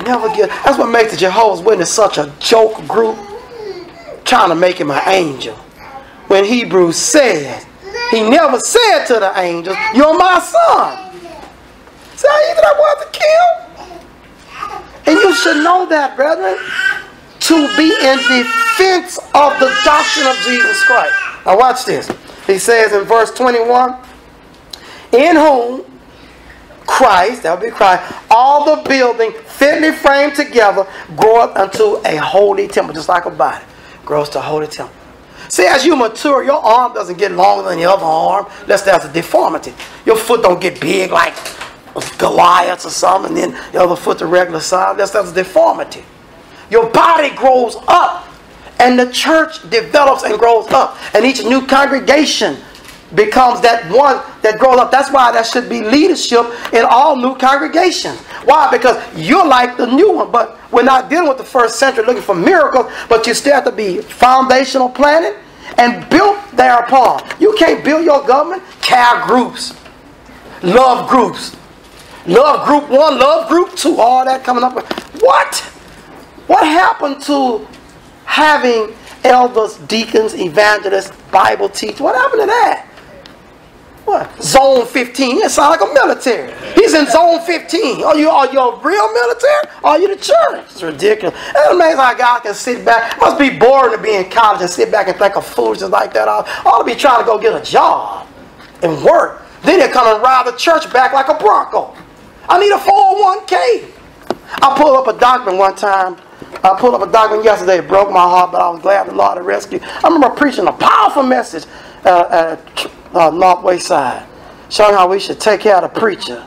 [SPEAKER 1] Never get. That's what makes the Jehovah's Witness such a joke group, trying to make him an angel. When Hebrews says, he never said to the angels, you're my son. See how easy that was to kill? And you should know that, brethren, to be in defense of the doctrine of Jesus Christ. Now watch this. He says in verse 21, in whom Christ, that would be Christ, all the building fitly framed together groweth unto a holy temple, just like a body grows to a holy temple. See, as you mature, your arm doesn't get longer than your other arm, unless there's a deformity. Your foot don't get big like Goliath or something, and then the other foot the regular size, unless there's a deformity. Your body grows up, and the church develops and grows up, and each new congregation becomes that one that grows up. That's why there should be leadership in all new congregations. Why? Because you're like the new one. But we're not dealing with the first century looking for miracles, but you still have to be foundational planted and built thereupon. You can't build your government. Care groups, love groups, love group 1, love group 2, all that coming up with. What happened to having elders, deacons, evangelists, Bible teachers? What happened to that? What? Zone 15. It sounds like a military. He's in zone 15. Are you a real military? Or are you the church? It's ridiculous. It's amazing how God can sit back. It must be boring to be in college and sit back and think of foolishness like that. I ought to be trying to go get a job and work. Then they come and ride the church back like a Bronco. I need a 401k. I pulled up a document one time. I pulled up a document yesterday. It broke my heart, but I was glad the Lord had rescued. I remember preaching a powerful message at Northwest Side, showing how we should take care of the preacher.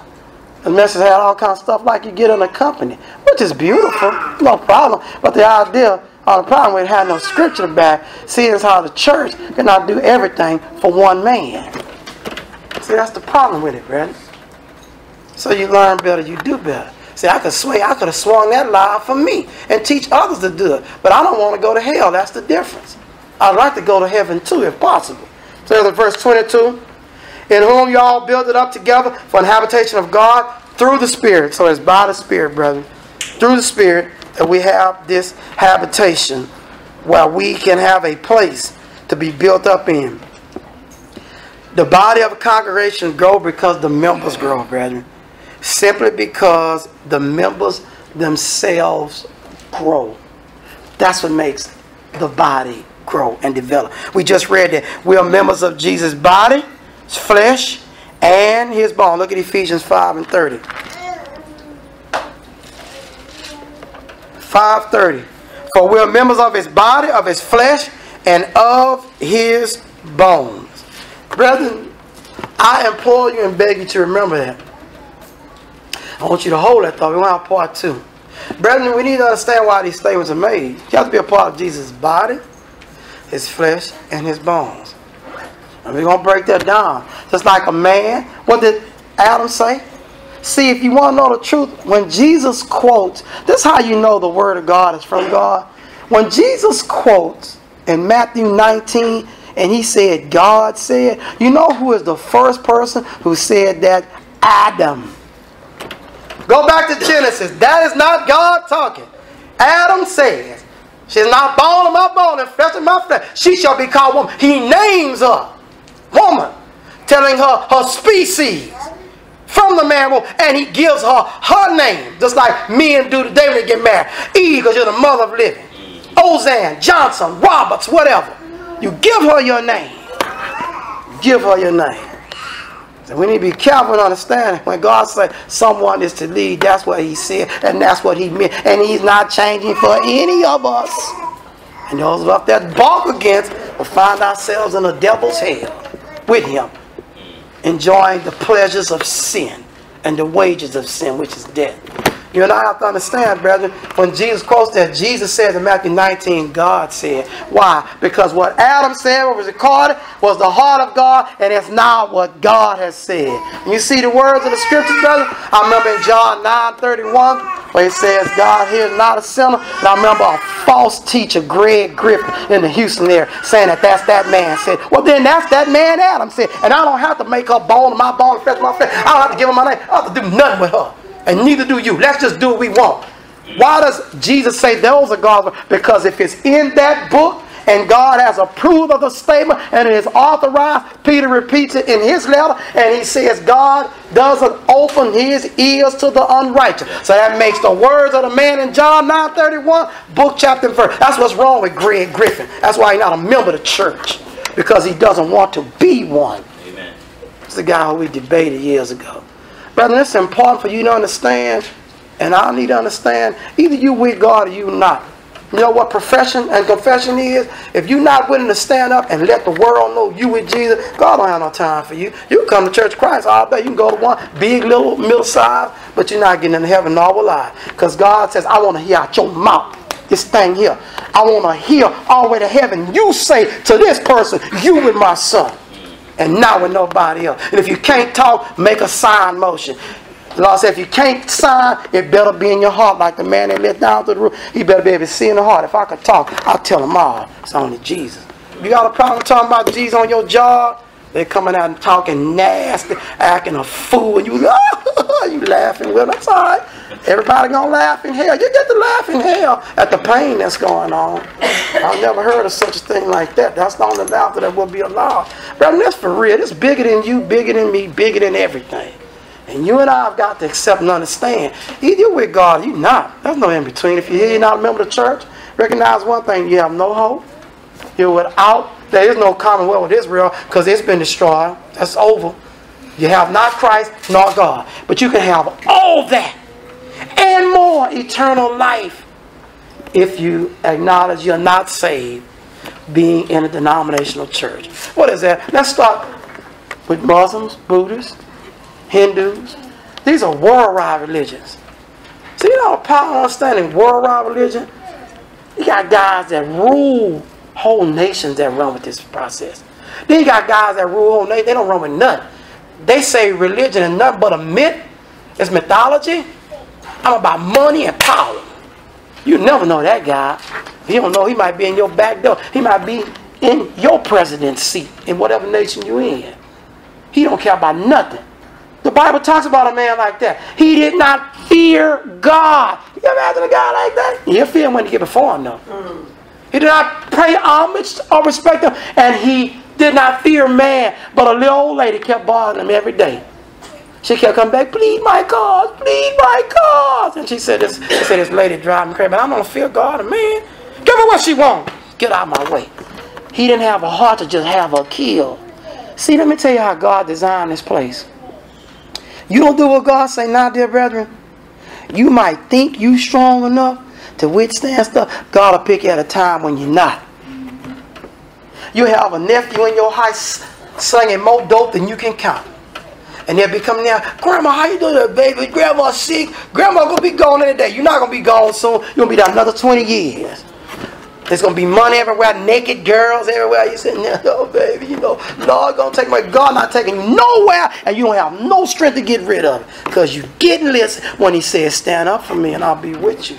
[SPEAKER 1] The message had all kinds of stuff like you get in a company, which is beautiful, no problem. But the idea, the problem with having no scripture back, seeing how the church cannot do everything for one man. See, that's the problem with it, brother. So you learn better, you do better. See, I could have swung that line for me and teach others to do it. But I don't want to go to hell. That's the difference. I'd like to go to heaven too, if possible. So in verse 22, in whom you all build it up together for an habitation of God through the Spirit. So it's by the Spirit, brethren. Through the Spirit that we have this habitation where we can have a place to be built up in. The body of a congregation grows because the members grow, brethren. Simply because the members themselves grow. That's what makes the body grow and develop. We just read that we are members of Jesus' body, his flesh, and his bone. Look at Ephesians 5 and 30. 5:30. For we are members of his body, of his flesh, and of his bones. Brethren, I implore you and beg you to remember that. I want you to hold that thought. We want part 2. Brethren, we need to understand why these statements are made. You have to be a part of Jesus' body, his flesh, and his bones. And we're going to break that down. Just like a man. What did Adam say? See, if you want to know the truth, when Jesus quotes, this is how you know the word of God is from God. When Jesus quotes in Matthew 19, and he said, God said, you know who is the first person who said that? Adam. Go back to Genesis. That is not God talking. Adam says, she's not bone of my bone and flesh of my flesh. She shall be called woman. He names her woman, telling her her species from the man womb, and he gives her name, just like men do today when they get married. Eve, because you're the mother of living. Ozan, Johnson, Roberts, whatever. You give her your name. Give her your name. So we need to be careful and understand when God says someone is to lead, that's what he said, and that's what he meant. And he's not changing for any of us. And those of us that balk against will find ourselves in the devil's hell with him, enjoying the pleasures of sin and the wages of sin, which is death. You and I have to understand, brethren, when Jesus quotes that, Jesus says in Matthew 19, God said. Why? Because what Adam said, what was recorded, was the heart of God, and it's not what God has said. You see the words of the scriptures, brother? I remember in John 9:31, where it says, God hears not a sinner. And I remember a false teacher, Greg Griffin, in the Houston area, saying that that's that man. Said, well, then that's that man Adam said. And I don't have to make her bone of my bone, flesh of my flesh. I don't have to give her my name. I don't have to do nothing with her. And neither do you. Let's just do what we want. Why does Jesus say those are God's words? Because if it's in that book and God has approved of the statement and it is authorized, Peter repeats it in his letter, and he says God doesn't open his ears to the unrighteous. So that makes the words of the man in John 9:31 book, chapter, and verse. That's what's wrong with Greg Griffin. That's why he's not a member of the church, because he doesn't want to be one. Amen. It's the guy who we debated years ago. Brother, it's important for you to understand, and I need to understand, either you with God or you not. You know what profession and confession is? If you're not willing to stand up and let the world know you with Jesus, God don't have no time for you. You can come to Church of Christ all day. You can go to one, big, little, middle size, but you're not getting into heaven nor will I. Because God says, I want to hear out your mouth. This thing here. I want to hear all the way to heaven. You say to this person, you with my son. and not with nobody else. And if you can't talk, make a sign motion. The Lord said if you can't sign, it better be in your heart, like the man that let down to the roof. He better be able to see in the heart. If I could talk, I'll tell them all. It's only Jesus. If you got a problem talking about Jesus on your job, they're coming out and talking nasty, acting a fool, and you laughing with them. That's all right. Everybody gonna laugh in hell. You get to laugh in hell at the pain that's going on. I've never heard of such a thing like that. That's the only laughter that will be allowed. Brother, that's for real. It's bigger than you, bigger than me, bigger than everything. And you and I have got to accept and understand. Either you're with God or you're not. There's no in between. If you're here, you're not a member of the church, recognize one thing. You have no hope. You're without. There is no commonwealth with Israel because it's been destroyed. That's over. You have not Christ nor God. But you can have all that and more, eternal life, if you acknowledge you're not saved being in a denominational church. What is that? Let's start with Muslims, Buddhists, Hindus. These are worldwide religions. So you know the power of understanding worldwide religion? You got guys that rule whole nations that run with this process. Then you got guys that rule whole nations. They don't run with nothing. They say religion is nothing but a myth. It's mythology. I'm about money and power. You never know that guy. You don't know. He might be in your back door. He might be in your president's seat in whatever nation you're in. He don't care about nothing. The Bible talks about a man like that. He did not fear God. You ever imagine a guy like that? He'll fear him when he get before him, though. He did not pay homage or respect him. And he did not fear man. But a little old lady kept bothering him every day. She kept coming back, plead my cause, plead my cause. And she said, this lady driving me crazy, but I don't fear God and man. Give her what she wants. Get out of my way. He didn't have a heart to just have her killed. See, let me tell you how God designed this place. You don't do what God say now, dear brethren. You might think you strong enough to withstand stuff. God will pick you at a time when you're not. You have a nephew in your house slinging more dope than you can count. And they'll be coming down, Grandma, how you doing, baby? Grandma's sick. Grandma gonna be gone any day. You're not gonna be gone soon. You're gonna be down another 20 years. There's gonna be money everywhere, naked girls everywhere. You sitting there, oh baby, you know, Lord gonna take my God not taking you nowhere, and you don't have no strength to get rid of it. Because you didn't listen when he said, stand up for me and I'll be with you.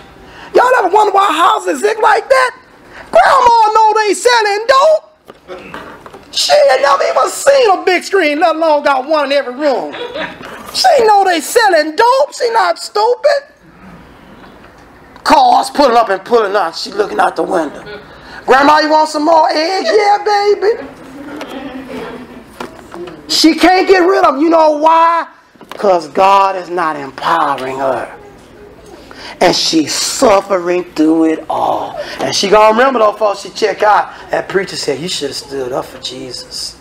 [SPEAKER 1] Y'all ever wonder why houses look like that? Grandma know they selling dope. She ain't never even seen a big screen, let alone got one in every room. She know they selling dope. She not stupid. Cars pulling up and pulling out. She looking out the window. Grandma, you want some more eggs? Yeah, baby. She can't get rid of them. You know why? Because God is not empowering her. And she's suffering through it all. And she gonna remember though, folks, she check out. That preacher said, you should have stood up for Jesus.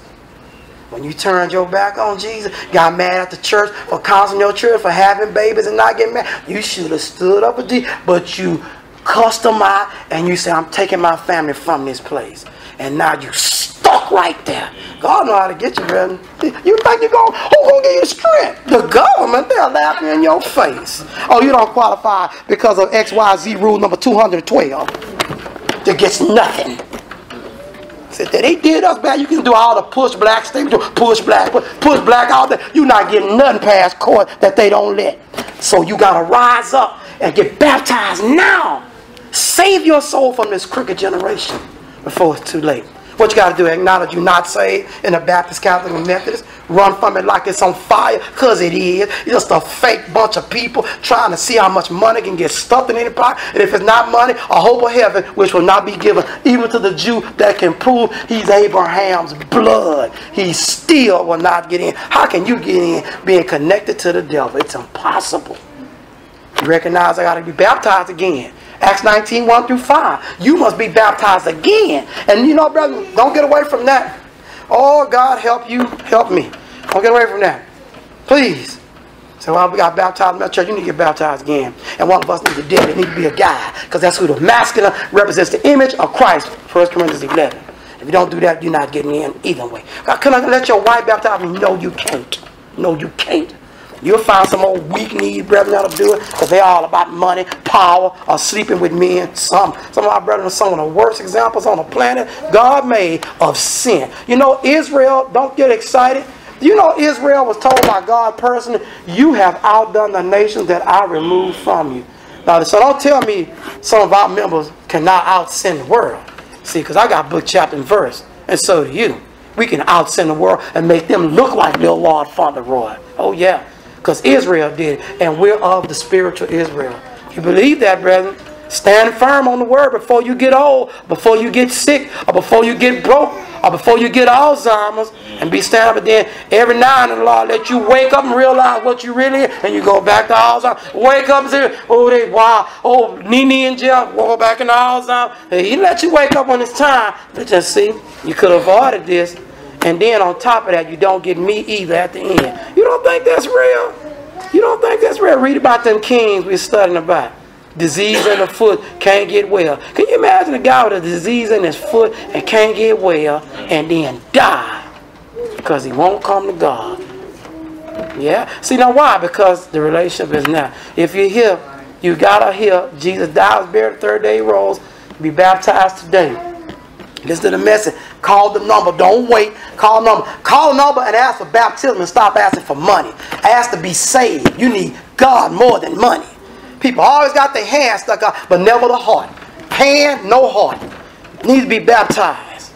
[SPEAKER 1] When you turned your back on Jesus, got mad at the church for counseling your church, for having babies and not getting mad, you should have stood up for Jesus. But you cussed them out and you said, I'm taking my family from this place. And now you stuck right there. God know how to get you, brother. You think you're going, who's going to give you strength? The government, they'll laugh you in your face. Oh, you don't qualify because of XYZ rule number 212. That gets nothing. Said that they did us bad. You can do all the push blacks. They do push black all that. You're not getting nothing past court that they don't let. So you got to rise up and get baptized now. Save your soul from this crooked generation before it's too late. What you got to do, acknowledge you're not saved in a Baptist, Catholic, and Methodist. Run from it like it's on fire, because it is. It's just a fake bunch of people trying to see how much money can get stuffed in any pocket. And if it's not money, a hope of heaven, which will not be given even to the Jew that can prove he's Abraham's blood. He still will not get in. How can you get in being connected to the devil? It's impossible. You recognize I got to be baptized again. Acts 19, 1 through 5. You must be baptized again. And you know, brother, don't get away from that. Oh, God, help you, help me. Don't get away from that. Please. So, well, we got baptized in that church. You need to get baptized again. And one of us needs to dead. It needs to be a guy. Because that's who the masculine represents, the image of Christ. 1 Corinthians 11. If you don't do that, you're not getting in either way. Can I let your wife baptize me? No, you can't. No, you can't. You'll find some old weak-kneed brethren that'll do it because they're all about money, power, or sleeping with men. Some of our brethren are some of the worst examples on the planet God made of sin. You know, Israel, don't get excited. You know, Israel was told by God personally, you have outdone the nations that I removed from you. Now, so don't tell me some of our members cannot out-sin the world. See, because I got book, chapter, and verse. And so do you. We can out-sin the world and make them look like little Lord Fauntleroy. Oh, yeah. Because Israel did it. And we're of the spiritual Israel. If you believe that, brethren, stand firm on the word before you get old, before you get sick, or before you get broke, or before you get Alzheimer's, and be stand up. And then every now and then the Lord let you wake up and realize what you really is, and you go back to Alzheimer's. Wake up and say, oh, they wow, oh, Nene and Jeff, go back into Alzheimer's. And he let you wake up when it's time. But just see, you could have avoided this. And then on top of that, you don't get me either at the end. You don't think that's real? You don't think that's real? Read about them kings we're studying about. Disease in the foot, can't get well. Can you imagine a guy with a disease in his foot and can't get well and then die because he won't come to God? Yeah? See, now why? Because the relationship is now. If you're here, you got to hear Jesus died, was buried, the third day he rose, be baptized today. Listen to the message. Call the number. Don't wait. Call the number. Call the number and ask for baptism and stop asking for money. Ask to be saved. You need God more than money. People always got their hands stuck out, but never the heart. Hand, no heart. Need to be baptized.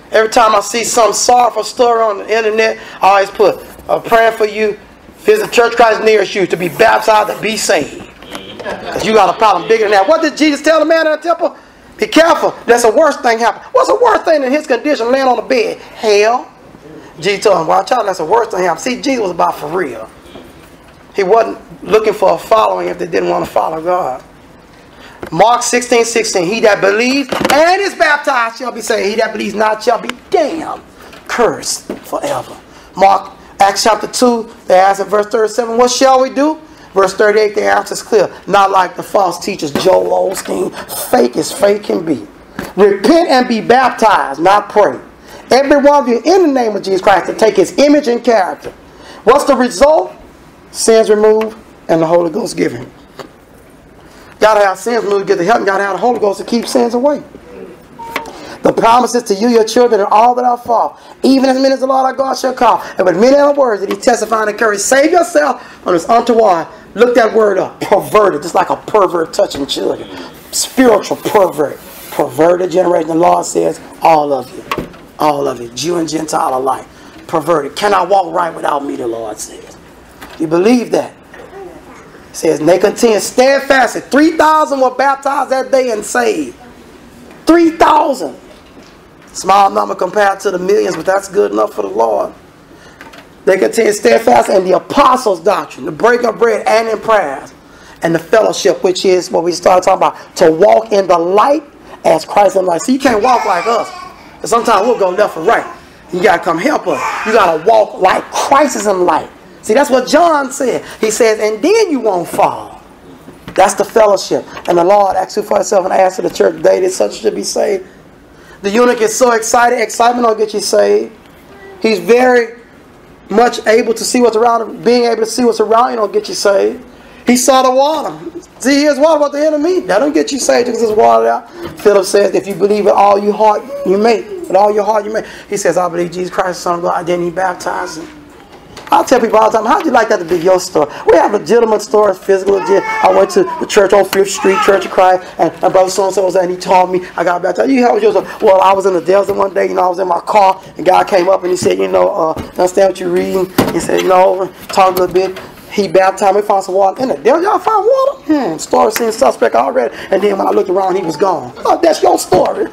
[SPEAKER 1] Every time I see some sorrowful story on the internet, I always put praying for you. Visit Church Christ nearest you to be baptized and be saved. Because you got a problem bigger than that. What did Jesus tell the man in the temple? Be careful. That's the worst thing happen. What's the worst thing in his condition? Laying on the bed. Hell. Jesus told him, watch out, that's the worst thing happen. See, Jesus was about for real. He wasn't looking for a following if they didn't want to follow God. Mark 16:16. He that believes and is baptized shall be saved. He that believes not shall be damned. Cursed forever. Acts chapter 2, they ask in verse 37, what shall we do? Verse 38, the answer is clear. Not like the false teachers, Joel Osteen. Fake as fake can be. Repent and be baptized, not pray. Every one of you in the name of Jesus Christ to take his image and character. What's the result? Sins removed and the Holy Ghost given. Got to have sins removed to get the help. Got to have the Holy Ghost to keep sins away. The promises to you, your children, and all that are far, even as many as the Lord our God shall call. And with many other words that he testified and encouraged, save yourself from this untoward. Look that word up. Perverted. Just like a pervert touching children. Spiritual pervert. Perverted generation. The Lord says, all of you. All of you. Jew and Gentile alike. Perverted. Cannot walk right without me, the Lord says. You believe that? It says, and they continue steadfastly. 3,000 were baptized that day and saved. 3,000. Small number compared to the millions, but that's good enough for the Lord. They continue steadfast in the apostles' doctrine, the breaking of bread and in prayers, and the fellowship, which is what we started talking about, to walk in the light as Christ in light. See, you can't walk like us. Because sometimes we'll go left or right. You got to come help us. You got to walk like Christ is in light. See, that's what John said. He says, and then you won't fall. That's the fellowship. And the Lord, Acts 2:47, and asked the church today that such should be saved. The eunuch is so excited. Excitement don't get you saved. He's very much able to see what's around him. Being able to see what's around you don't get you saved. He saw the water. See, here's water about the enemy. That don't get you saved because there's water out. Philip says, if you believe with all your heart, you may. With all your heart, you may. He says, I believe Jesus Christ, the Son of God. Then he baptized him. I tell people all the time, how'd you like that to be your story? We have legitimate stories, physical legit. I went to the church on 5th Street, Church of Christ, and my brother so-and-so was there, and he taught me. I got baptized. You how was yours? Well, I was in the desert one day, I was in my car, and God came up and he said, understand what you're reading? He said, talk a little bit. He baptized me, found some water. In the desert, y'all found water? Story seemed suspect already. And then when I looked around, he was gone. Oh, that's your story.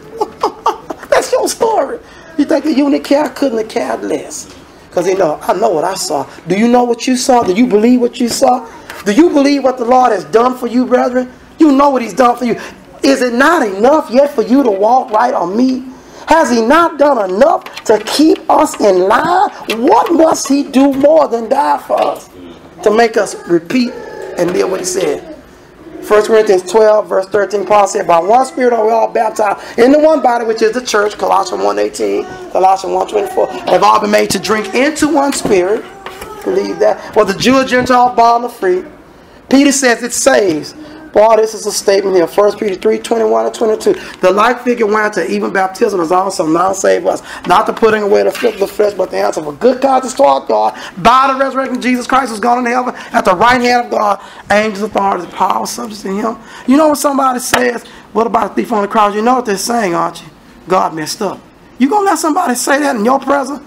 [SPEAKER 1] That's your story. You think the eunuch cared? Couldn't have cared less. Because I know what I saw. Do you know what you saw? Do you believe what you saw? Do you believe what the Lord has done for you, brethren? You know what he's done for you. Is it not enough yet for you to walk right on me? Has he not done enough to keep us in line? What must he do more than die for us? To make us repeat and live what he said. 1 Corinthians 12, verse 13, Paul said, by one Spirit are we all baptized in the one body, which is the church, Colossians 1:18, Colossians 1:24, have all been made to drink into one Spirit. believe that. Well, the Jew or Gentile, bond or free. Peter says it saves. Boy, this is a statement here. 1 Peter 3:21 and 22. The like figure went to even baptism is also now save us. Not the putting away the filth of the flesh, but the answer of a good conscience toward God. By the resurrection, Jesus Christ was gone into heaven at the right hand of God. Angels, authorities, power, subject to him. You know when somebody says, what about the thief on the cross? You know what they're saying, aren't you? God messed up. You gonna let somebody say that in your presence?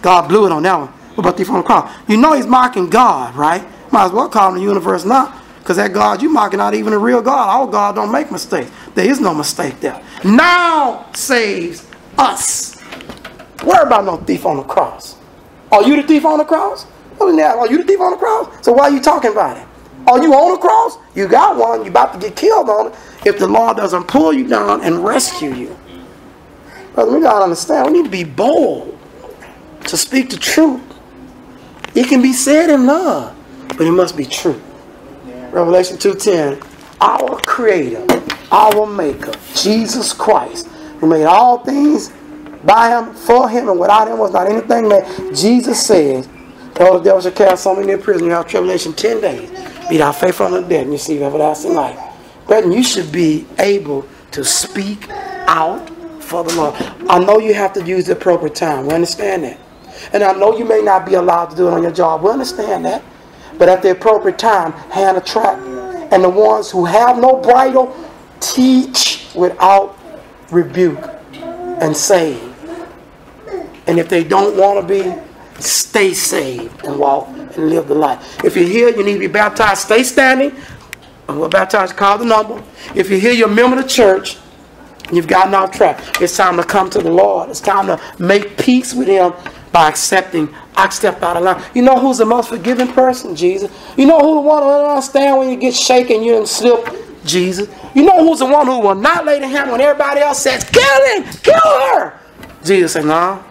[SPEAKER 1] God blew it on that one. What about the thief on the cross? You know he's mocking God, right? Might as well call him the universe now. Because that God you mocking not even a real God. Our God don't make mistakes. There is no mistake there. Now saves us. Worry about no thief on the cross. Are you the thief on the cross? Are you the thief on the cross? So why are you talking about it? Are you on the cross? You got one. You're about to get killed on it. If the Lord doesn't pull you down and rescue you. Brother, we got to understand. We need to be bold to speak the truth. It can be said in love, but it must be true. Revelation 2:10, our Creator, our Maker, Jesus Christ, who made all things by Him, for Him, and without Him was not anything made. Jesus says, "Oh, the devil shall cast some in prison. You have tribulation 10 days. Be thou faithful unto death, and you receive everlasting life." Brethren, you should be able to speak out for the Lord. I know you have to use the appropriate time. We understand that. And I know you may not be allowed to do it on your job. We understand that. But at the appropriate time, hand a tract. And the ones who have no bridle, teach without rebuke and save. And if they don't want to be, stay saved and walk and live the life. If you're here, you need to be baptized, stay standing. We're baptized, call the number. If you're here, you're a member of the church, you've gotten off track. It's time to come to the Lord. It's time to make peace with Him by accepting. I stepped out of line. You know who's the most forgiving person? Jesus. You know who the one who don't understand when you get shaken, you didn't slip? Jesus. You know who's the one who will not lay the hand when everybody else says, kill him, kill her? Jesus said, no,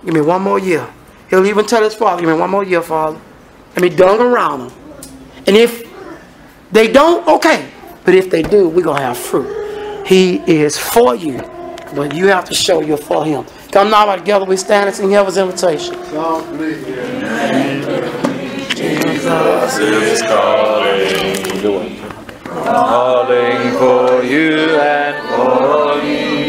[SPEAKER 1] give me one more year. He'll even tell his father, give me one more year, Father. Let me dung around him. And if they don't, okay. But if they do, we're going to have fruit. He is for you, but you have to show you're for Him. Come now, together we stand and sing Heaven's invitation.
[SPEAKER 2] Jesus is calling for you and for me.